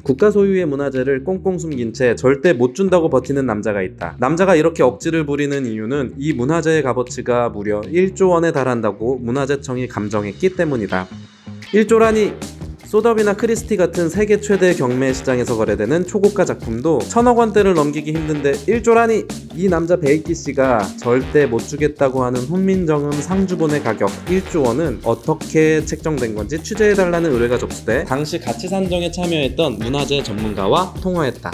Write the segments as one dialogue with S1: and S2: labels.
S1: 국가 소유의 문화재를 꽁꽁 숨긴 채 절대 못 준다고 버티는 남자가 있다. 남자가 이렇게 억지를 부리는 이유는 이 문화재의 값어치가 무려 1조 원에 달한다고 문화재청이 감정했기 때문이다. 1조라니! 소더비나 크리스티 같은 세계 최대 경매 시장에서 거래되는 초고가 작품도 1,000억 원대를 넘기기 힘든데 1조라니! 이 남자 베이키 씨가 절대 못 주겠다고 하는 훈민정음 상주본의 가격 1조 원은 어떻게 책정된 건지 취재해달라는 의뢰가 접수돼 당시 가치 산정에 참여했던 문화재 전문가와 통화했다.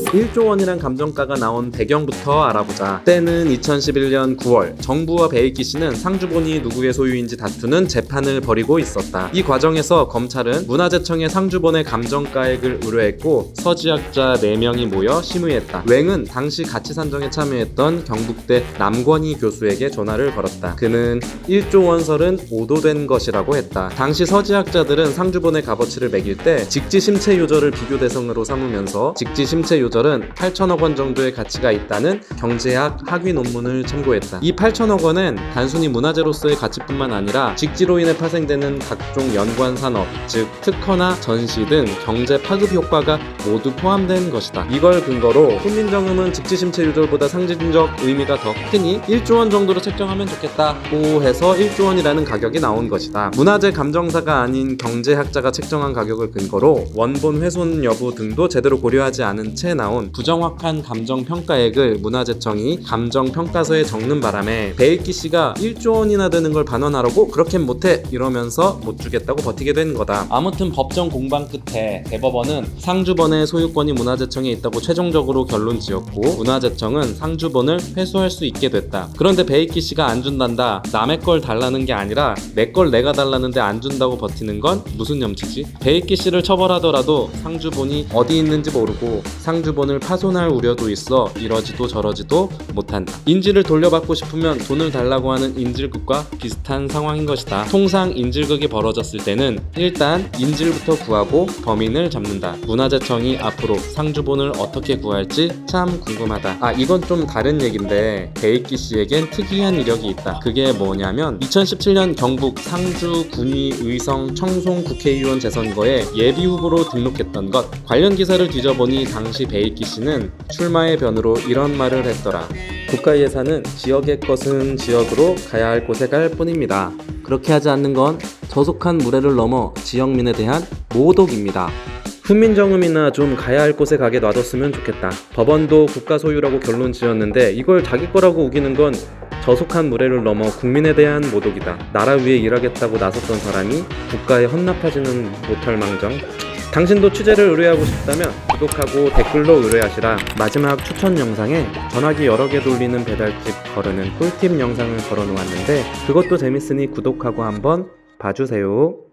S1: 1조 원이란 감정가가 나온 배경부터 알아보자. 때는 2011년 9월, 정부와 베이키 씨는 상주본이 누구의 소유인지 다투는 재판을 벌이고 있었다. 이 과정에서 검찰은 문화재청에 상주본의 감정가액을 의뢰했고 서지학자 4명이 모여 심의했다. 웽은 당시 가치 산정에 참여했던 경북대 남권희 교수에게 전화를 걸었다. 그는 1조 원설은 오도된 것이라고 했다. 당시 서지학자들은 상주본의 값어치를 매길 때 직지심체 요절을 비교 대상으로 삼으면서 직지심체 요절은 8천억 원 정도의 가치가 있다는 경제학 학위 논문을 참고했다. 이 8천억 원은 단순히 문화재로서의 가치뿐만 아니라 직지로 인해 파생되는 각종 연관 산업, 즉 특허나 전시 등 경제 파급 효과가 모두 포함된 것이다. 이걸 근거로 훈민정음은 직지심체 요절보다 상징적 의미가 더 크니 1조 원 정도로 책정하면 좋겠다고 해서 1조 원이라는 가격이 나온 것이다. 문화재 감정사가 아닌 경제학자가 책정한 가격을 근거로 원본 훼손 여부 등도 제대로 고려하지 않은 채 나온 부정확한 감정평가액을 문화재청이 감정평가서에 적는 바람에 베이키 씨가 1조 원이나 되는 걸 반환하라고 그렇게는 못해 이러면서 못 주겠다고 버티게 된 거다. 아무튼 법정 공방 끝에 대법원은 상주본의 소유권이 문화재청에 있다고 최종적으로 결론 지었고 문화재청은 상주본을 회수할 수 있게 됐다. 그런데 베이키 씨가 안 준단다. 남의 걸 달라는 게 아니라 내 걸 내가 달라는데 안 준다고 버티는 건 무슨 염치지? 베이키 씨를 처벌하더라도 상주본이 어디 있는지 모르고 상주본을 파손할 우려도 있어 이러지도 저러지도 못한다. 인질을 돌려받고 싶으면 돈을 달라고 하는 인질극과 비슷한 상황인 것이다. 통상 인질극이 벌어졌을 때는 일단 인질부터 구하고 범인을 잡는다. 문화재청이 앞으로 상주본을 어떻게 구할지 참 궁금하다. 이건 좀 다른 얘긴데 베이키 씨에겐 특이한 이력이 있다. 그게 뭐냐면 2017년 경북 상주 군위 의성 청송 국회의원 재선거에 예비후보로 등록했던 것. 관련 기사를 뒤져보니 당시 베이키 씨는 출마의 변으로 이런 말을 했더라. 국가 예산은 지역의 것은 지역으로 가야 할 곳에 갈 뿐입니다. 그렇게 하지 않는 건 저속한 무례를 넘어 지역민에 대한 모독입니다. 훈민정음이나 좀 가야 할 곳에 가게 놔뒀으면 좋겠다. 법원도 국가 소유라고 결론 지었는데 이걸 자기 거라고 우기는 건 저속한 무례를 넘어 국민에 대한 모독이다. 나라 위에 일하겠다고 나섰던 사람이 국가에 헌납하지는 못할 망정. 당신도 취재를 의뢰하고 싶다면 구독하고 댓글로 의뢰하시라. 마지막 추천 영상에 전화기 여러 개 돌리는 배달집 거르는 꿀팁 영상을 걸어놓았는데 그것도 재밌으니 구독하고 한번 봐주세요.